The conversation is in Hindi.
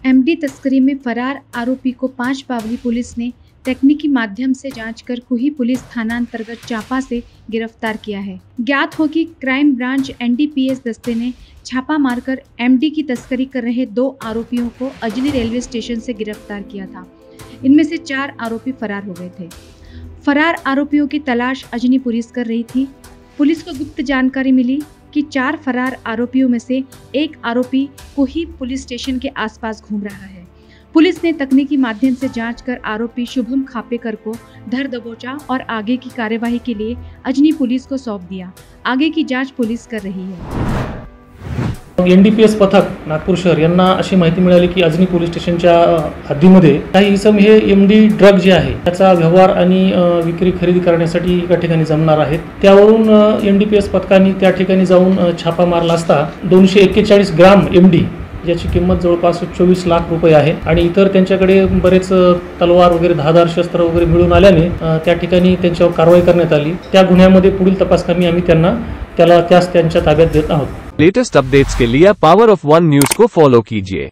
एमडी तस्करी में फरार आरोपी को 5 बावली पुलिस ने तकनीकी माध्यम से जांच कर कुही पुलिस थाना अंतर्गत चापा से गिरफ्तार किया है। ज्ञात हो कि क्राइम ब्रांच एनडीपीएस दस्ते ने छापा मारकर एमडी की तस्करी कर रहे 2 आरोपियों को अजनी रेलवे स्टेशन से गिरफ्तार किया था। इनमें से 4 आरोपी फरार हो गए थे। फरार आरोपियों की तलाश अजनी पुलिस कर रही थी। पुलिस को गुप्त जानकारी मिली कि 4 फरार आरोपियों में से एक आरोपी कोही पुलिस स्टेशन के आसपास घूम रहा है। पुलिस ने तकनीकी माध्यम से जांच कर आरोपी शुभम खापेकर को धर दबोचा और आगे की कार्यवाही के लिए अजनी पुलिस को सौंप दिया। आगे की जांच पुलिस कर रही है। एनडीपीएस पथक नागपूर शहर यांना अशी माहिती मिळाली की अजनी पोलीस स्टेशनच्या हद्दीमध्ये काही इसम हे एमडी ड्रग जे आहे त्याचा व्यवहार आणि विक्री खरेदी करण्यासाठी एका ठिकाणी जमणार आहेत। त्यावरून एनडीपीएस पथकाने त्या ठिकाणी जाऊन छापा मारला असता 241 ग्राम एमडी ज्याची किंमत जवळपास 24 लाख रुपये आहे आणि इतर त्यांच्याकडे बरेच तलवार वगैरे धारदार शस्त्र वगैरे मिळून आल्याने त्या ठिकाणी त्यांच्यावर कारवाई करण्यात आली। त्या गुन्ह्यामध्ये पुढील तपासकामी आम्ही त्याला त्यांच्या ताब्यात देत आहोत। लेटेस्ट अपडेट्स के लिए पावर ऑफ वन न्यूज को फॉलो कीजिए।